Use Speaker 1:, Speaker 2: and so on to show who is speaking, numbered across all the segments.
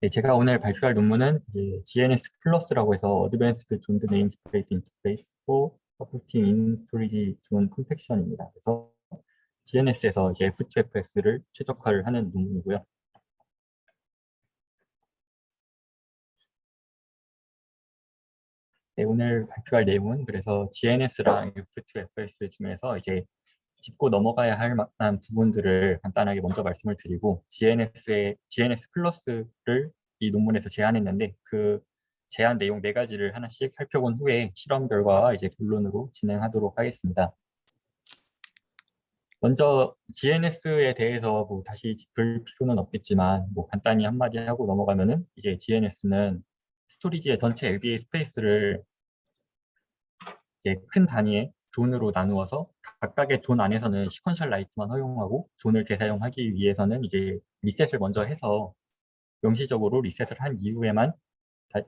Speaker 1: 네, 제가 오늘 발표할 논문은 이제 GNS 플러스라고 해서 Advanced Joined Namespace Interface for Supporting In-Storage Zone Compaction입니다. 그래서 GNS에서 이제 F2FS를 최적화를 하는 논문이고요. 네, 오늘 발표할 내용은 그래서 GNS랑 F2FS 중에서 이제 짚고 넘어가야 할 만한 부분들을 간단하게 먼저 말씀을 드리고 GNS 플러스를 이 논문에서 제안했는데 그 제안 내용 네 가지를 하나씩 살펴본 후에 실험 결과와 이제 결론으로 진행하도록 하겠습니다. 먼저 GNS에 대해서 뭐 다시 짚을 필요는 없겠지만 뭐 간단히 한마디 하고 넘어가면은 이제 GNS는 스토리지의 전체 LBA 스페이스를 이제 큰 단위의 존으로 나누어서 각각의 존 안에서는 시퀀셜 라이트만 허용하고 존을 재사용하기 위해서는 이제 리셋을 먼저 해서 명시적으로 리셋을 한 이후에만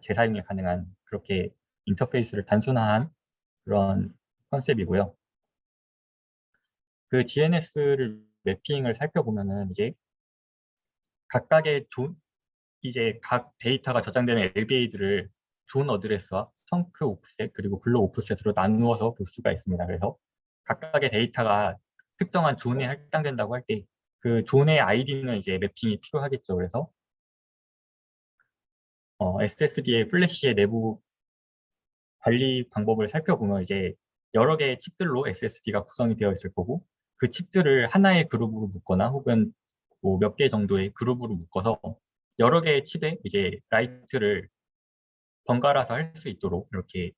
Speaker 1: 재사용이 가능한 그렇게 인터페이스를 단순화한 그런 컨셉이고요. 그 GNS를 매핑을 살펴보면은 이제 각각의 존, 이제 각 데이터가 저장되는 LBA들을 존 어드레스와 청크 오프셋 그리고 블록 오프셋으로 나누어서 볼 수가 있습니다. 그래서 각각의 데이터가 특정한 존에 할당된다고 할 때 그 존의 아이디는 이제 매핑이 필요하겠죠. 그래서 SSD의 플래시의 내부 관리 방법을 살펴보면 이제 여러 개의 칩들로 SSD가 구성이 되어 있을 거고 그 칩들을 하나의 그룹으로 묶거나 혹은 뭐 몇 개 정도의 그룹으로 묶어서 여러 개의 칩에 이제 라이트를 번갈아서 할 수 있도록 이렇게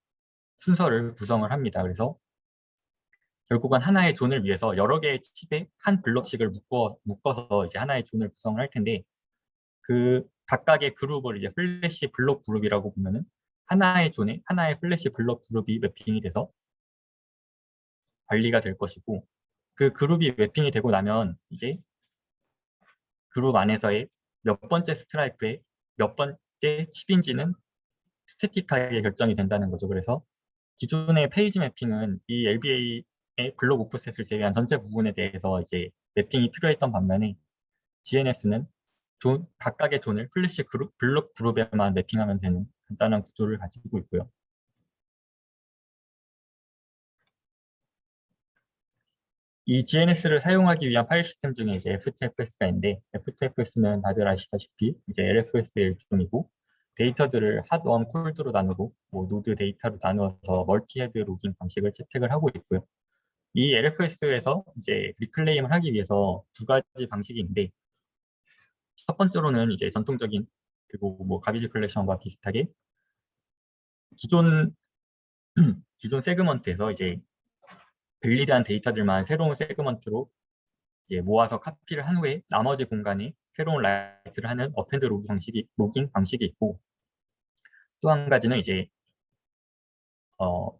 Speaker 1: 순서를 구성을 합니다. 그래서 결국은 하나의 존을 위해서 여러 개의 칩에 한 블럭씩을 묶어서 이제 하나의 존을 구성을 할 텐데 그 각각의 그룹을 이제 플래시 블록 그룹이라고 보면은 하나의 존에 하나의 플래시 블록 그룹이 매핑이 돼서 관리가 될 것이고 그 그룹이 매핑이 되고 나면 이제 그룹 안에서의 몇 번째 스트라이프에 몇 번째 칩인지는 스태틱하게 결정이 된다는 거죠. 그래서 기존의 페이지 매핑은 이 LBA의 블록 오프셋을 제외한 전체 부분에 대해서 이제 매핑이 필요했던 반면에 GNS는 각각의 존을 플래시 블록 그룹에만 매핑하면 되는 간단한 구조를 가지고 있고요. 이 GNS를 사용하기 위한 파일 시스템 중에 이제 F2FS가 있는데 F2FS는 다들 아시다시피 이제 LFS의 일종이고 데이터들을 핫, 원, 콜드로 나누고 뭐 노드 데이터로 나누어서 멀티헤드 로깅 방식을 채택을 하고 있고요. 이 LFS에서 이제 리클레임을 하기 위해서 두 가지 방식이 있는데 첫 번째로는 이제 전통적인 그리고 뭐 가비지 컬렉션과 비슷하게 기존 기존 세그먼트에서 이제 밸리드한 데이터들만 새로운 세그먼트로 이제 모아서 카피를 한 후에 나머지 공간에 새로운 라이트를 하는 어펜드 로깅 방식이 있고 또 한 가지는 이제 어,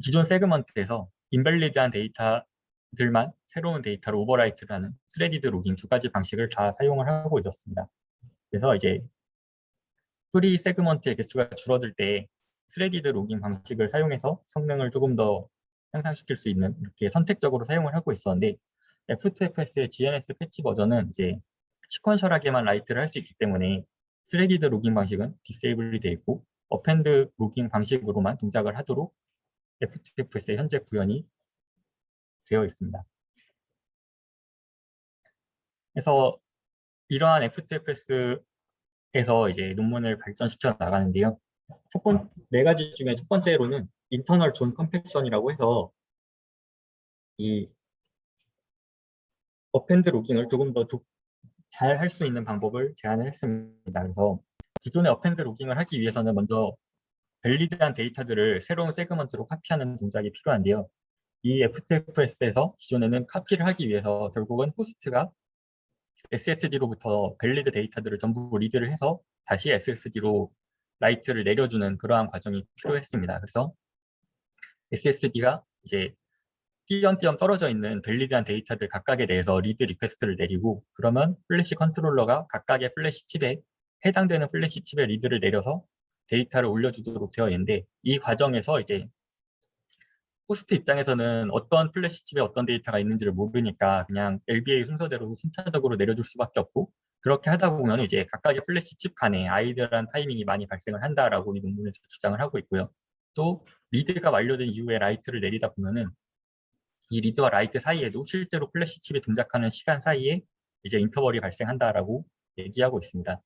Speaker 1: 기존 세그먼트에서 인밸리드한 데이터들만 새로운 데이터로 오버라이트를 하는 스레디드 로깅 두 가지 방식을 다 사용을 하고 있었습니다. 그래서 이제 프리 세그먼트의 개수가 줄어들 때 스레디드 로깅 방식을 사용해서 성능을 조금 더 향상시킬 수 있는 이렇게 선택적으로 사용을 하고 있었는데 F2FS의 GNS 패치 버전은 이제 시퀀셜하게만 라이트를 할 수 있기 때문에 스레디드 로깅 방식은 디세이블이 되어 있고 어펜드 로깅 방식으로만 동작을 하도록 F2FS의 현재 구현이 되어 있습니다. 그래서 이러한 F2FS에서 이제 논문을 발전시켜 나가는데요. 네 가지 중에 첫 번째로는 인터널 존 컴팩션이라고 해서 이 어펜드 로깅을 조금 더 잘 할 수 있는 방법을 제안을 했습니다. 그래서 기존의 어펜드 로깅을 하기 위해서는 먼저 밸리드한 데이터들을 새로운 세그먼트로 카피하는 동작이 필요한데요. 이 FTFS에서 기존에는 카피를 하기 위해서 결국은 호스트가 SSD로부터 밸리드 데이터들을 전부 리드를 해서 다시 SSD로 라이트를 내려주는 그러한 과정이 필요했습니다. 그래서 SSD가 이제 띄엄띄엄 떨어져 있는 밸리드한 데이터들 각각에 대해서 리드 리퀘스트를 내리고 그러면 플래시 컨트롤러가 각각의 플래시 칩에 해당되는 플래시 칩에 리드를 내려서 데이터를 올려주도록 되어 있는데 이 과정에서 이제 호스트 입장에서는 어떤 플래시 칩에 어떤 데이터가 있는지를 모르니까 그냥 LBA 순서대로 순차적으로 내려줄 수밖에 없고 그렇게 하다 보면 이제 각각의 플래시 칩 간에 아이들한 타이밍이 많이 발생을 한다라고 이 논문에서 주장을 하고 있고요. 또 리드가 완료된 이후에 라이트를 내리다 보면은 이 리드와 라이트 사이에도 실제로 플래시 칩이 동작하는 시간 사이에 이제 인터벌이 발생한다라고 얘기하고 있습니다.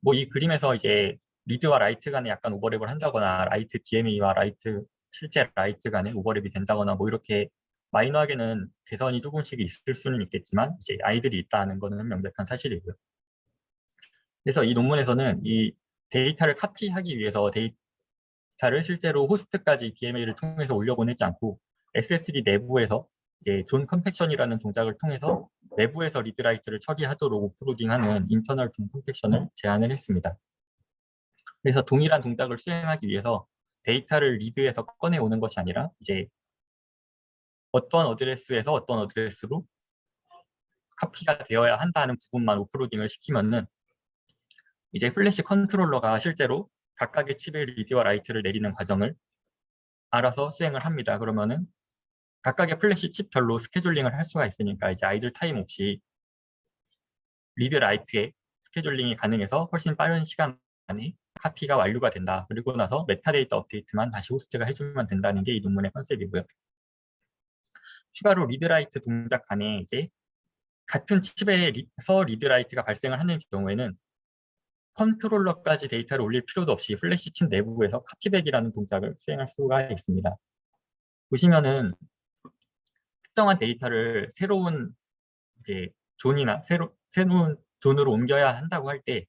Speaker 1: 뭐 이 그림에서 이제 리드와 라이트 간에 약간 오버랩을 한다거나 라이트 DMA와 라이트 실제 라이트 간에 오버랩이 된다거나 뭐 이렇게 마이너하게는 개선이 조금씩 있을 수는 있겠지만 이제 아이들이 있다는 거는 명백한 사실이고요. 그래서 이 논문에서는 이 데이터를 카피하기 위해서 데이터를 실제로 호스트까지 DMA를 통해서 올려보내지 않고 SSD 내부에서 이제 존 컴팩션이라는 동작을 통해서 내부에서 리드라이트를 처리하도록 오프로딩하는 인터널 존 컴팩션을 제안을 했습니다. 그래서 동일한 동작을 수행하기 위해서 데이터를 리드에서 꺼내오는 것이 아니라 이제 어떤 어드레스에서 어떤 어드레스로 카피가 되어야 한다는 부분만 오프로딩을 시키면은 이제 플래시 컨트롤러가 실제로 각각의 칩의 리드와 라이트를 내리는 과정을 알아서 수행을 합니다. 그러면은 각각의 플래시 칩별로 스케줄링을 할 수가 있으니까 이제 아이들 타임 없이 리드 라이트의 스케줄링이 가능해서 훨씬 빠른 시간 안에 카피가 완료가 된다. 그리고 나서 메타데이터 업데이트만 다시 호스트가 해주면 된다는 게 이 논문의 컨셉이고요. 추가로 리드라이트 동작 안에 이제 같은 칩에서 리드라이트가 발생을 하는 경우에는 컨트롤러까지 데이터를 올릴 필요도 없이 플래시 칩 내부에서 카피백이라는 동작을 수행할 수가 있습니다. 보시면은 특정한 데이터를 새로운 이제 존이나 새로운 존으로 옮겨야 한다고 할 때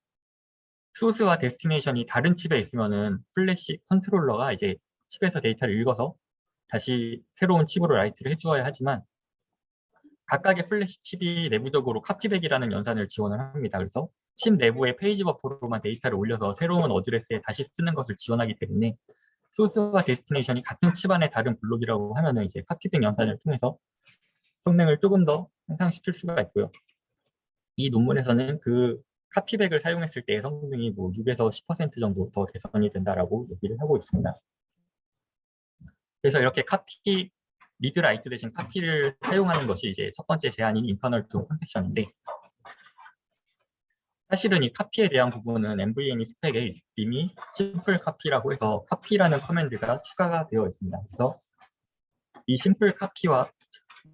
Speaker 1: 소스와 데스티네이션이 다른 칩에 있으면은 플래시 컨트롤러가 이제 칩에서 데이터를 읽어서 다시 새로운 칩으로 라이트를 해주어야 하지만 각각의 플래시 칩이 내부적으로 카피백이라는 연산을 지원을 합니다. 그래서 칩 내부의 페이지 버퍼로만 데이터를 올려서 새로운 어드레스에 다시 쓰는 것을 지원하기 때문에 소스와 데스티네이션이 같은 칩 안에 다른 블록이라고 하면은 이제 카피백 연산을 통해서 성능을 조금 더 향상시킬 수가 있고요. 이 논문에서는 그 카피백을 사용했을 때의 성능이 뭐 6에서 10% 정도 더 개선이 된다라고 얘기를 하고 있습니다. 그래서 이렇게 리드 라이트 대신 카피를 사용하는 것이 이제 첫 번째 제안인 인터널 존 컴팩션인데 사실은 이 카피에 대한 부분은 MVNE 스펙에 이미 심플 카피라고 해서 카피라는 커맨드가 추가가 되어 있습니다. 그래서 이 심플 카피와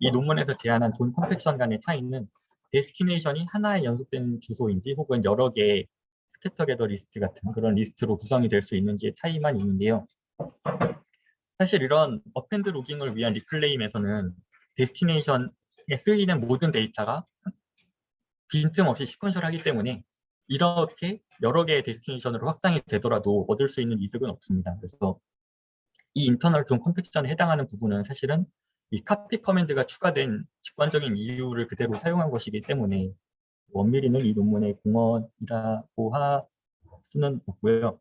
Speaker 1: 이 논문에서 제안한 존 컴팩션 간의 차이는 데스티네이션이 하나의 연속된 주소인지 혹은 여러 개의 스캐터 게더 리스트 같은 그런 리스트로 구성이 될 수 있는지의 차이만 있는데요. 사실 이런 어펜드 로깅을 위한 리클레임에서는 데스티네이션에 쓰이는 모든 데이터가 빈틈없이 시퀀셜하기 때문에 이렇게 여러 개의 데스티네이션으로 확장이 되더라도 얻을 수 있는 이득은 없습니다. 그래서 이 인터널 존 컴팩션에 해당하는 부분은 사실은 이 카피 커맨드가 추가된 직관적인 이유를 그대로 사용한 것이기 때문에 원밀히는 이 논문의 공헌이라고 할 수는 없고요.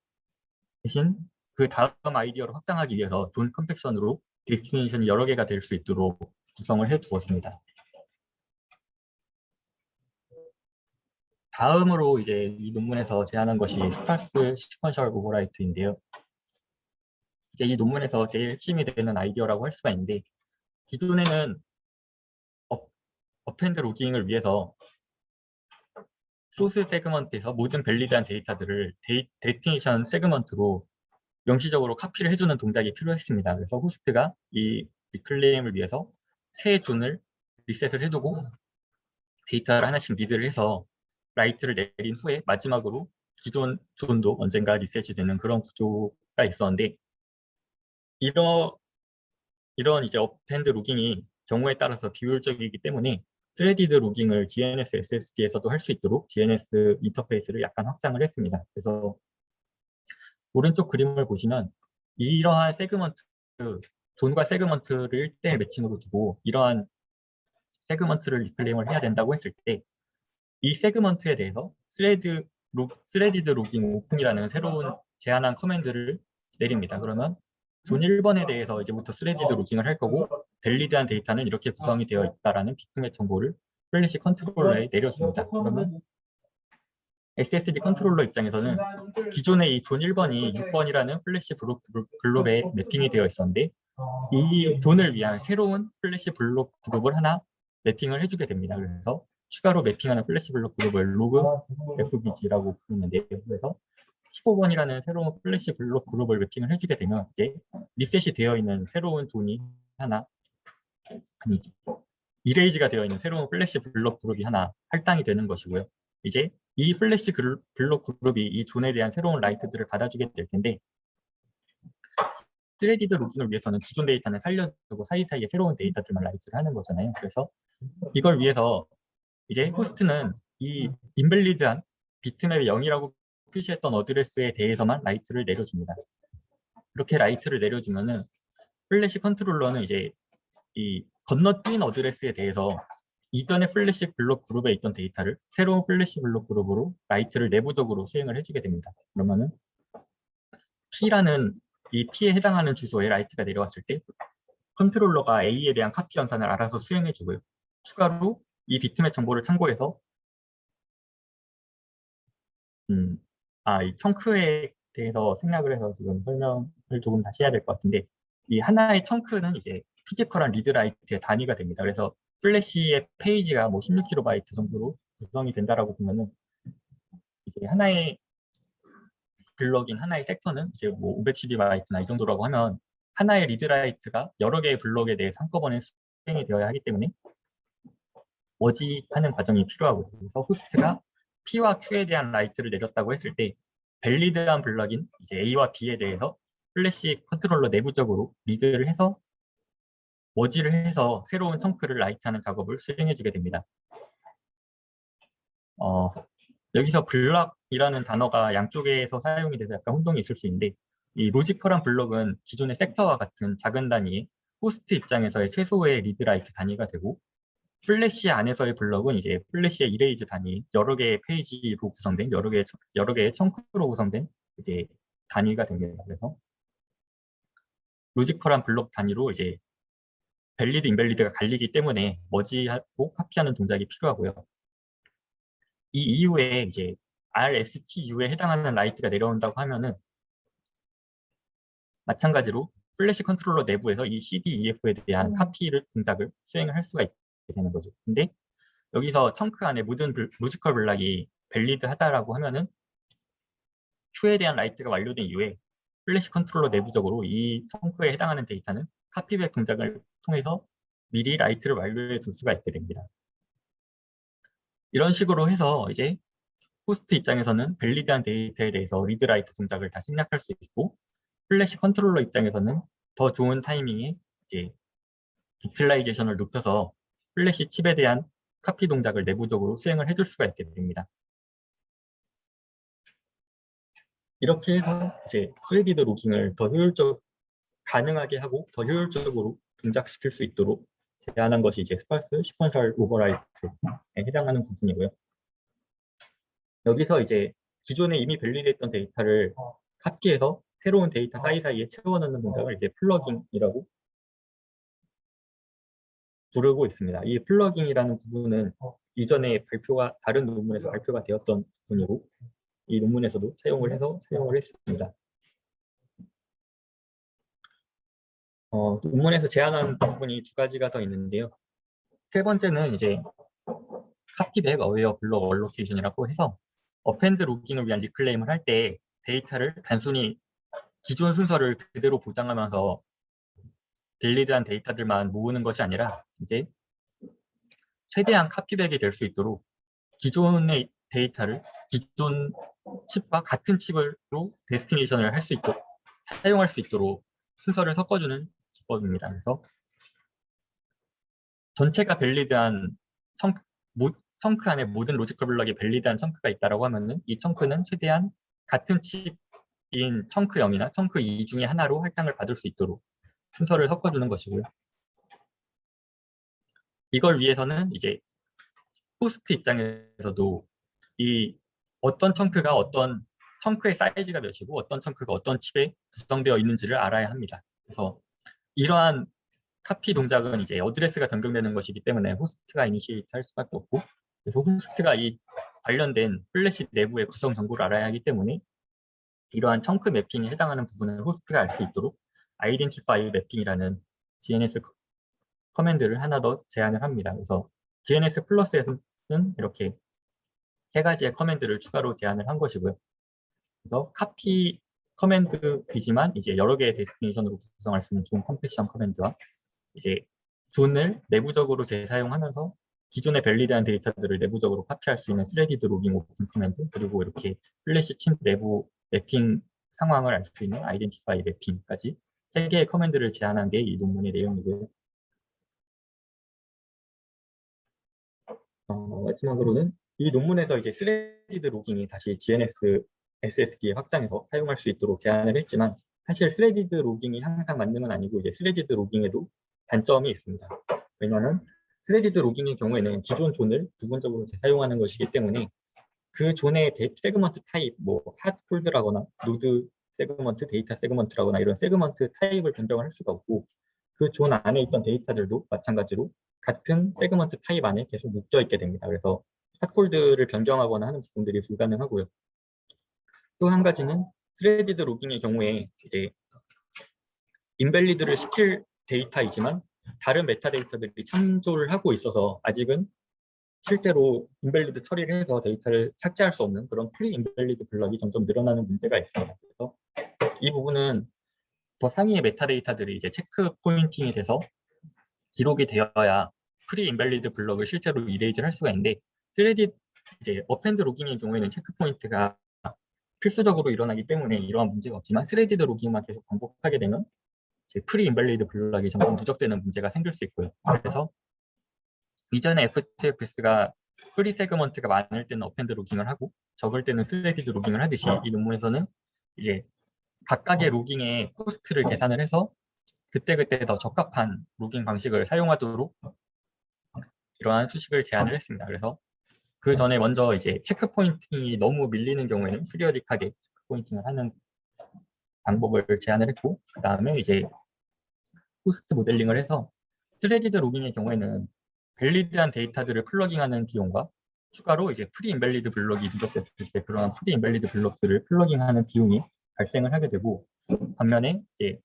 Speaker 1: 대신 그 다음 아이디어를 확장하기 위해서 존 컴팩션으로 데스티네이션이 여러 개가 될 수 있도록 구성을 해 두었습니다. 다음으로 이제 이 논문에서 제안한 것이 스파스 시퀀셜 오버라이트인데요. 이제 이 논문에서 제일 핵심이 되는 아이디어라고 할 수가 있는데 기존에는 어펜드 로깅을 위해서 소스 세그먼트에서 모든 밸리드한 데이터들을 데스티네이션 세그먼트로 명시적으로 카피를 해주는 동작이 필요했습니다. 그래서 호스트가 이 리클레임을 위해서 새 존을 리셋을 해두고 데이터를 하나씩 리드를 해서 라이트를 내린 후에 마지막으로 기존 존도 언젠가 리셋이 되는 그런 구조가 있었는데 이런 이제 어펜드 로깅이 경우에 따라서 비효율적이기 때문에 스레디드 로깅을 GNS SSD에서도 할 수 있도록 GNS 인터페이스를 약간 확장을 했습니다. 그래서 오른쪽 그림을 보시면 이러한 세그먼트, 존과 세그먼트를 1대1 매칭으로 두고 이러한 세그먼트를 리클레임을 해야 된다고 했을 때 이 세그먼트에 대해서 스레디드 로깅 오픈이라는 새로운 제한한 커맨드를 내립니다. 그러면 존 1번에 대해서 이제부터 스레디드 로깅을 할 거고 밸리드한 데이터는 이렇게 구성이 되어 있다라는 빅프맷 정보를 플래시 컨트롤러에 내려줍니다. 그러면 SSD 컨트롤러 입장에서는 기존의 이 존 1번이 6번이라는 플래시 블록에 매핑이 되어 있었는데 이 존을 위한 새로운 플래시 블록 그룹을 하나 매핑을 해주게 됩니다. 그래서 추가로 매핑하는 플래시 블록 그룹을 로그 FBG라고 부르는데요. 그래서 15번이라는 새로운 플래시 블록 그룹을 매핑을 해주게 되면 이제 리셋이 되어 있는 새로운 존이 하나, 아니지, 이레이즈가 되어 있는 새로운 플래시 블록 그룹이 하나 할당이 되는 것이고요. 이제 이 플래시 블록 그룹이 이 존에 대한 새로운 라이트들을 받아주게 될 텐데, 스레디드 로깅을 위해서는 기존 데이터는 살려두고 사이사이에 새로운 데이터들만 라이트를 하는 거잖아요. 그래서 이걸 위해서 이제 호스트는 이 인밸리드한 비트맵 0이라고 표시했던 어드레스에 대해서만 라이트를 내려줍니다. 이렇게 라이트를 내려주면은 플래시 컨트롤러는 이제 이 건너뛴 어드레스에 대해서 이전의 플래시 블록 그룹에 있던 데이터를 새로운 플래시 블록 그룹으로 라이트를 내부적으로 수행을 해주게 됩니다. 그러면은 P라는 이 P에 해당하는 주소에 라이트가 내려왔을 때 컨트롤러가 A에 대한 카피 연산을 알아서 수행해주고요. 추가로 이 비트맵 정보를 참고해서 이 청크에 대해서 생략을 해서 지금 설명을 조금 다시 해야 될 것 같은데, 이 하나의 청크는 이제 피지컬한 리드라이트의 단위가 됩니다. 그래서 플래시의 페이지가 뭐 16KB 정도로 구성이 된다라고 보면은 이제 하나의 블럭인 하나의 섹터는 이제 뭐 512바이트나 이 정도라고 하면 하나의 리드라이트가 여러 개의 블럭에 대해 한꺼번에 수행이 되어야 하기 때문에 머지하는 과정이 필요하고, 그래서 호스트가 P와 Q에 대한 라이트를 내렸다고 했을 때 밸리드한 블럭인 이제 A와 B에 대해서 플래시 컨트롤러 내부적으로 리드를 해서 머지를 해서 새로운 청크를 라이트하는 작업을 수행해 주게 됩니다. 여기서 블럭이라는 단어가 양쪽에서 사용이 돼서 약간 혼동이 있을 수 있는데, 이 로지컬한 블럭은 기존의 섹터와 같은 작은 단위의 호스트 입장에서의 최소의 리드 라이트 단위가 되고, 플래시 안에서의 블럭은 이제 플래시의 이레이즈 단위, 여러 개의 페이지로 구성된 여러 개의 청크로 구성된 이제 단위가 됩니다. 그래서 로지컬한 블럭 단위로 이제 밸리드, 인밸리드가 갈리기 때문에 머지하고 카피하는 동작이 필요하고요. 이 이후에 이제 RSTU에 해당하는 라이트가 내려온다고 하면은 마찬가지로 플래시 컨트롤러 내부에서 이 CDEF에 대한 카피를 동작을 수행을 할 수가 있게 되는 거죠. 근데 여기서 청크 안에 모든 로지컬 블락이 밸리드하다라고 하면은 Q에 대한 라이트가 완료된 이후에 플래시 컨트롤러 내부적으로 이 청크에 해당하는 데이터는 카피백 동작을 통해서 미리 라이트를 완료해 둘 수가 있게 됩니다. 이런 식으로 해서 이제 호스트 입장에서는 밸리드한 데이터에 대해서 리드 라이트 동작을 다 생략할 수 있고, 플래시 컨트롤러 입장에서는 더 좋은 타이밍에 이제 유틸라이제이션을 높여서 플래시 칩에 대한 카피 동작을 내부적으로 수행을 해줄 수가 있게 됩니다. 이렇게 해서 이제 스레디드 로깅을 더 가능하게 하고 더 효율적으로 동작시킬 수 있도록 제안한 것이 이제 스파스 시퀀셜 오버라이트에 해당하는 부분이고요. 여기서 이제 기존에 이미 밸리드했던 데이터를 카피해서 새로운 데이터 사이사이에 채워넣는 동작을 이제 플러깅이라고 부르고 있습니다. 이 플러깅이라는 부분은 이전에 다른 논문에서 발표가 되었던 부분이고, 이 논문에서도 사용을 했습니다. 논문에서 제안한 부분이 두 가지가 더 있는데요. 세 번째는 이제 카피백 어웨어 블록 얼로케이션이라고 해서 어펜드 로깅을 위한 리클레임을 할 때 데이터를 단순히 기존 순서를 그대로 보장하면서 밸리드한 데이터들만 모으는 것이 아니라 이제 최대한 카피백이 될 수 있도록 기존의 데이터를 기존 칩과 같은 칩으로 데스티네이션을 할 수 있도록 사용할 수 있도록 순서를 섞어주는 기법입니다. 그래서 전체가 밸리드한 청크 안에 모든 로지컬 블럭이 밸리드한 청크가 있다고 하면은 이 청크는 최대한 같은 칩인 청크 0이나 청크 2 중에 하나로 할당을 받을 수 있도록 순서를 섞어주는 것이고요. 이걸 위해서는 이제 호스트 입장에서도 이 어떤 청크가 어떤 청크의 사이즈가 몇이고 어떤 청크가 어떤 칩에 구성되어 있는지를 알아야 합니다. 그래서 이러한 카피 동작은 이제 어드레스가 변경되는 것이기 때문에 호스트가 이니시에이트 할 수밖에 없고, 그래서 호스트가 이 관련된 플래시 내부의 구성 정보를 알아야 하기 때문에 이러한 청크 매핑에 해당하는 부분을 호스트가 알 수 있도록 아이덴티파이 매핑이라는 GNS 커맨드를 하나 더 제안을 합니다. 그래서 GNS 플러스에서는 이렇게 세 가지의 커맨드를 추가로 제안을 한 것이고요. 그래서 카피 커맨드이지만 이제 여러 개의 데스티네이션으로 구성할 수 있는 존 컴패션 커맨드와 이제 존을 내부적으로 재사용하면서 기존의 밸리드한 데이터들을 내부적으로 카피할 수 있는 스레디드 로깅 오픈 커맨드, 그리고 이렇게 플래시 칩 내부 매핑 상황을 알 수 있는 아이덴티파이 매핑까지 세 개의 커맨드를 제안한 게 이 논문의 내용이고요. 마지막으로는 이 논문에서 이제 스레디드 로깅이 다시 GNS SSD에 확장해서 사용할 수 있도록 제안을 했지만, 사실 스레디드 로깅이 항상 맞는 건 아니고 이제 스레디드 로깅에도 단점이 있습니다. 왜냐하면 스레디드 로깅의 경우에는 기존 존을 부분적으로 재사용하는 것이기 때문에 그 존의 세그먼트 타입, 뭐 핫폴드라거나 노드 세그먼트, 데이터 세그먼트라거나 이런 세그먼트 타입을 변경을 할 수가 없고, 그 존 안에 있던 데이터들도 마찬가지로 같은 세그먼트 타입 안에 계속 묶여 있게 됩니다. 그래서 핫폴드를 변경하거나 하는 부분들이 불가능하고요. 또 한 가지는 스레디드 로깅의 경우에 이제 인밸리드를 시킬 데이터이지만 다른 메타데이터들이 참조를 하고 있어서 아직은 실제로 인밸리드 처리를 해서 데이터를 삭제할 수 없는 그런 프리 인밸리드 블럭이 점점 늘어나는 문제가 있습니다. 그래서 이 부분은 더 상위의 메타데이터들이 이제 체크 포인팅이 돼서 기록이 되어야 프리 인밸리드 블럭을 실제로 이레이즈를 할 수가 있는데, 3D 이제 어펜드 로깅의 경우에는 체크 포인트가 필수적으로 일어나기 때문에 이러한 문제가 없지만 3D 로깅만 계속 반복하게 되면 프리 인밸리드 블럭이 점점 누적되는 문제가 생길 수 있고요. 그래서 이전에 FTFS가 프리 세그먼트가 많을 때는 어펜드 로깅을 하고 적을 때는 스레디드 로깅을 하듯이 이 논문에서는 이제 각각의 로깅의 코스트를 계산을 해서 그때그때 더 적합한 로깅 방식을 사용하도록 이러한 수식을 제안을 했습니다. 그래서 그 전에 먼저 이제 체크 포인팅이 너무 밀리는 경우에는 피리어딕하게 체크 포인팅을 하는 방법을 제안을 했고, 그 다음에 이제 코스트 모델링을 해서 스레디드 로깅의 경우에는 밸리드한 데이터들을 플러깅하는 비용과 추가로 이제 프리 인밸리드 블럭이 누적됐을 때 그러한 프리 인밸리드 블럭들을 플러깅하는 비용이 발생을 하게 되고, 반면에 이제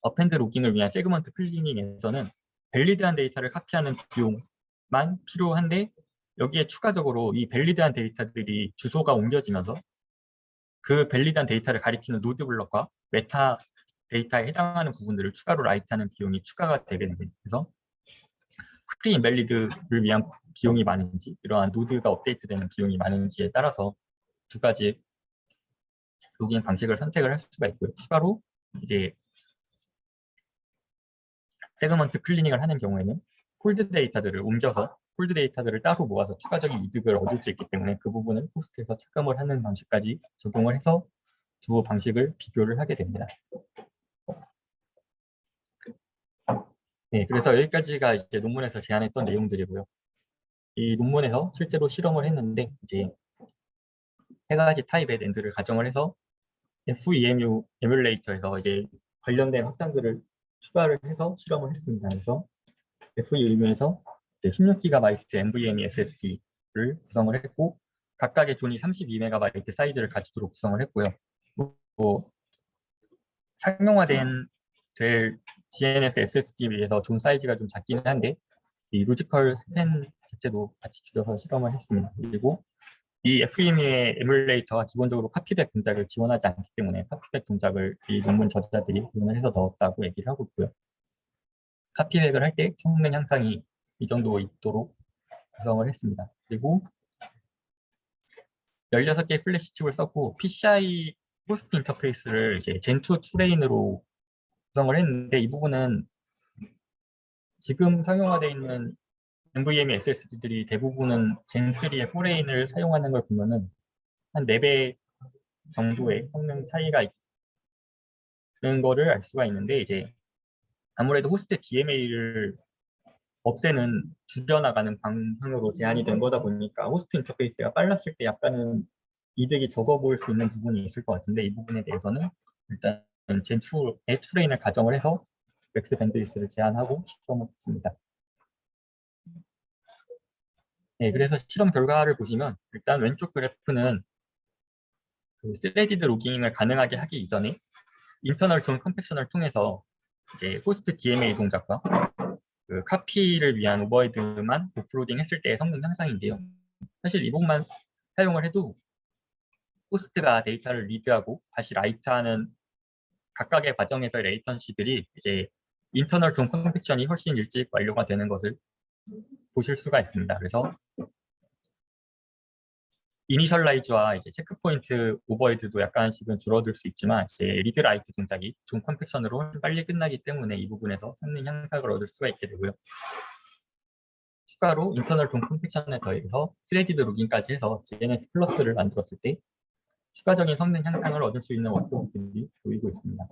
Speaker 1: 어펜드 로깅을 위한 세그먼트 클리닝에서는 밸리드한 데이터를 카피하는 비용만 필요한데, 여기에 추가적으로 이 밸리드한 데이터들이 주소가 옮겨지면서 그 밸리드한 데이터를 가리키는 노드 블럭과 메타 데이터에 해당하는 부분들을 추가로 라이트하는 비용이 추가가 되게 됩니다. 그래서 프리 인밸리드를 위한 비용이 많은지, 이러한 노드가 업데이트되는 비용이 많은지에 따라서 두 가지 로깅 방식을 선택을 할 수가 있고요. 추가로 이제 세그먼트 클리닝을 하는 경우에는 콜드 데이터들을 옮겨서 콜드 데이터들을 따로 모아서 추가적인 이득을 얻을 수 있기 때문에 그 부분은 코스트에서 착감을 하는 방식까지 적용을 해서 두 방식을 비교를 하게 됩니다. 네, 그래서 여기까지가 이제 논문에서 제안했던 내용들이고요. 이 논문에서 실제로 실험을 했는데 이제 세 가지 타입의 랜드를 가정을 해서 FEMU 에뮬레이터에서 이제 관련된 확장들을 추가를 해서 실험을 했습니다. 그래서 FEMU에서 16GB NVMe SSD를 구성을 했고, 각각의 존이 32MB 사이즈를 가지도록 구성을 했고요. 또 상용화된 될 GNS SSD에 비해서 존 사이즈가 좀 작기는 한데 이 로지컬 스팬 자체도 같이 줄여서 실험을 했습니다. 그리고 이 FEMU의 에뮬레이터가 기본적으로 카피백 동작을 지원하지 않기 때문에 카피백 동작을 이 논문 저자들이 지원을 해서 넣었다고 얘기를 하고 있고요. 카피백을 할 때 성능 향상이 이 정도 있도록 구성을 했습니다. 그리고 16개의 플래시 칩을 썼고 PCI 호스트 인터페이스를 이제 젠2 투레인으로 구성을 했는데, 이 부분은 지금 상용화되어 있는 NVMe SSD들이 대부분은 젠3의 4레인을 사용하는 걸 보면은 한 4배 정도의 성능 차이가 있는 거를 알 수가 있는데, 이제 아무래도 호스트 DMA를 없애는 줄여나가는 방향으로 제한이 된 거다 보니까 호스트 인터페이스가 빨랐을 때 약간은 이득이 적어 보일 수 있는 부분이 있을 것 같은데, 이 부분에 대해서는 일단 젠2의 투레인을 가정을 해서 맥스 밴드위스를 제한하고 실험을 했습니다. 네, 그래서 실험 결과를 보시면 일단 왼쪽 그래프는 그 스레디드 로깅을 가능하게 하기 이전에 인터널 존 컴팩션을 통해서 이제 호스트 DMA 동작과 그 카피를 위한 오버헤드만 오프로딩 했을 때의 성능 향상인데요. 사실 이 부분만 사용을 해도 호스트가 데이터를 리드하고 다시 라이트하는 각각의 과정에서의 레이턴시들이 이제 인터널 좀 컴팩션이 훨씬 일찍 완료가 되는 것을 보실 수가 있습니다. 그래서 이니셜라이즈와 이제 체크포인트 오버헤드도 약간씩은 줄어들 수 있지만 이제 리드 라이트 동작이 좀 컴팩션으로 훨씬 빨리 끝나기 때문에 이 부분에서 성능 향상을 얻을 수가 있게 되고요. 추가로 인터널 좀 컴팩션에 더해서 스레디드 로깅까지 해서 GNS 플러스를 만들었을 때 추가적인 성능 향상을 얻을 수 있는 워크들이 보이고 있습니다.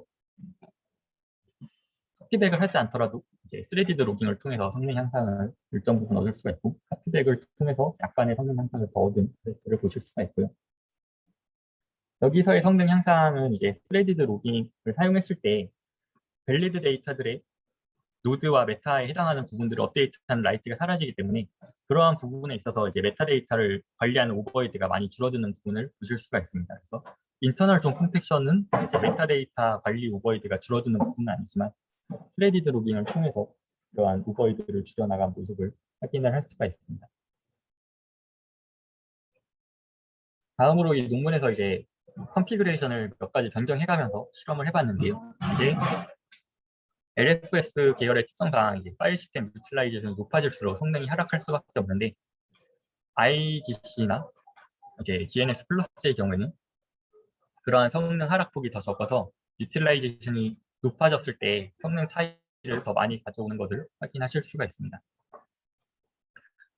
Speaker 1: 카피백을 하지 않더라도 이제 스레디드 로깅을 통해서 성능 향상을 일정 부분 얻을 수가 있고 카피백을 통해서 약간의 성능 향상을 더 얻은 것들을 보실 수가 있고요. 여기서의 성능 향상은 이제 스레디드 로깅을 사용했을 때 밸리드 데이터들의 노드와 메타에 해당하는 부분들을 업데이트한 라이트가 사라지기 때문에 그러한 부분에 있어서 이제 메타데이터를 관리하는 오버헤드가 많이 줄어드는 부분을 보실 수가 있습니다. 그래서 인터널 좀 컴팩션은 이제 메타데이터 관리 오버헤드가 줄어드는 부분은 아니지만 스레디드 로깅을 통해서 이러한 오버헤드를 줄여나간 모습을 확인을 할 수가 있습니다. 다음으로 이 논문에서 이제 컨피그레이션을 몇 가지 변경해가면서 실험을 해봤는데요. 이제 LFS 계열의 특성상 이제 파일 시스템 유틸라이제이션이 높아질수록 성능이 하락할 수밖에 없는데 IGC나 이제 GNS 플러스의 경우에는 그러한 성능 하락폭이 더 적어서 유틸라이제이션이 높아졌을 때 성능 차이를 더 많이 가져오는 것을 확인하실 수가 있습니다.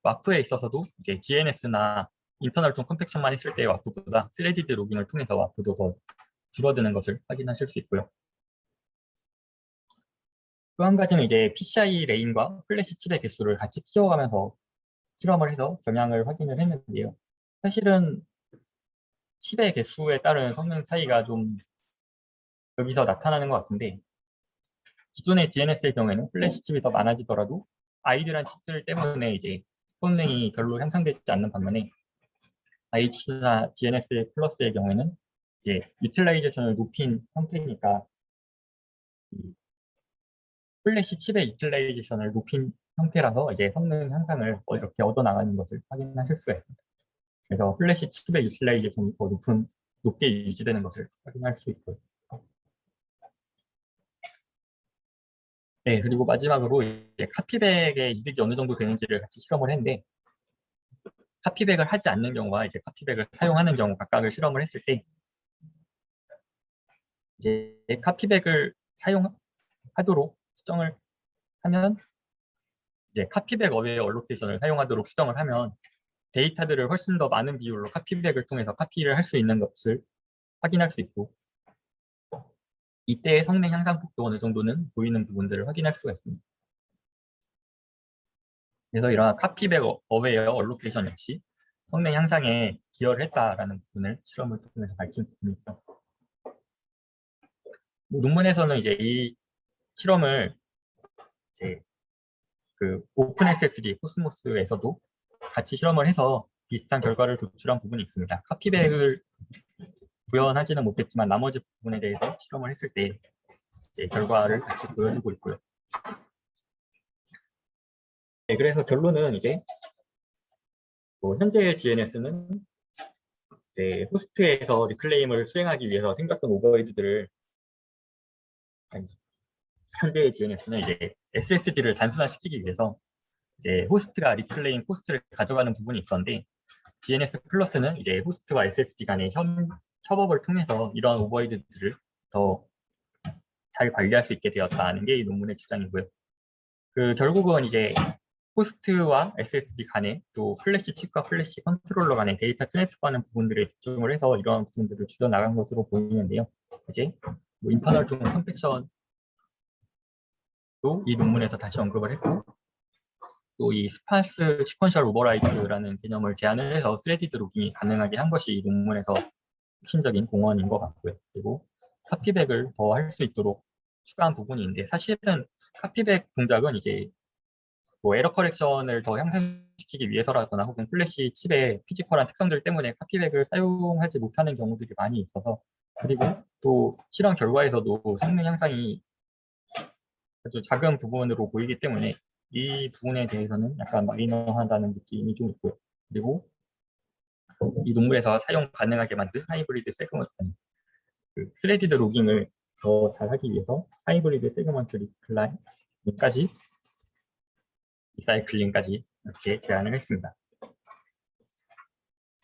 Speaker 1: 와프에 있어서도 이제 GNS나 인터널 좀 컴팩션만 했을 때의 와프보다 스레디드 로깅을 통해서 와프도 더 줄어드는 것을 확인하실 수 있고요. 또 한 가지는 이제 PCI 레인과 플래시 칩의 개수를 같이 키워가면서 실험을 해서 경향을 확인을 했는데요. 사실은 칩의 개수에 따른 성능 차이가 좀 여기서 나타나는 것 같은데 기존의 DNS의 경우에는 플래시 칩이 더 많아지더라도 아이들한 칩들 때문에 이제 성능이 별로 향상되지 않는 반면에 IGC나 GNS 플러스의 경우에는 이제 유틸라이제이션을 높인 형태니까 플래시 칩의 유틸라이제이션을 높인 형태라서 이제 성능 향상을 이렇게 얻어나가는 것을 확인하실 수가 있습니다. 그래서 플래시 칩의 유틸라이제이션이 더 높게 유지되는 것을 확인할 수 있고요. 네, 그리고 마지막으로 이제 카피백의 이득이 어느 정도 되는지를 같이 실험을 했는데 카피백을 하지 않는 경우와 이제 카피백을 사용하는 경우 각각을 실험을 했을 때 이제 카피백을 사용하도록 수정을 하면 이제 카피백 어웨어 얼로케이션을 사용하도록 수정을 하면 데이터들을 훨씬 더 많은 비율로 카피백을 통해서 카피를 할 수 있는 것을 확인할 수 있고 이때의 성능 향상 폭도 어느 정도는 보이는 부분들을 확인할 수가 있습니다. 그래서 이러한 카피백 어웨어 얼로케이션 역시 성능 향상에 기여를 했다라는 부분을 실험을 통해서 밝힌 부분입니다. 논문에서는 이제 이 실험을 이제 그 오픈 SSD 코스모스에서도 같이 실험을 해서 비슷한 결과를 도출한 부분이 있습니다. 카피백을 구현하지는 못했지만 나머지 부분에 대해서 실험을 했을 때 이제 결과를 같이 보여주고 있고요. 네, 그래서 결론은 이제 현재의 GNS는 이제 호스트에서 리클레임을 수행하기 위해서 생겼던 오버헤드들을 현재의 GNS는 이제 SSD를 단순화시키기 위해서 이제 호스트가 리클레임 코스트를 가져가는 부분이 있었는데 GNS 플러스는 이제 호스트와 SSD 간의 협업을 통해서 이러한 오버헤드들을 더 잘 관리할 수 있게 되었다는 게 이 논문의 주장이고요. 그 결국은 이제 호스트와 SSD 간에 또 플래시 칩과 플래시 컨트롤러 간의 데이터 트랜스퍼하는 부분들에 집중을 해서 이러한 부분들을 줄여나간 것으로 보이는데요. 이제 뭐 인터널 좀 컴팩션도 이 논문에서 다시 언급을 했고 또 이 스파스 시퀀셜 오버라이트라는 개념을 제안을 해서 스레디드 로깅이 가능하게 한 것이 이 논문에서 핵심적인 공헌인 것 같고요. 그리고 카피백을 더 할 수 있도록 추가한 부분인데 사실은 카피백 동작은 이제 뭐 에러 커렉션을 더 향상시키기 위해서라거나 혹은 플래시 칩의 피지컬한 특성들 때문에 카피백을 사용하지 못하는 경우들이 많이 있어서 그리고 또 실험 결과에서도 성능 향상이 아주 작은 부분으로 보이기 때문에 이 부분에 대해서는 약간 마이너하다는 느낌이 좀 있고요. 그리고 이 논문에서 사용 가능하게 만든 하이브리드 세그먼트, 그 스레디드 로깅을 더 잘하기 위해서 하이브리드 세그먼트 리플라인까지 리사이클링까지 이렇게 제안을 했습니다.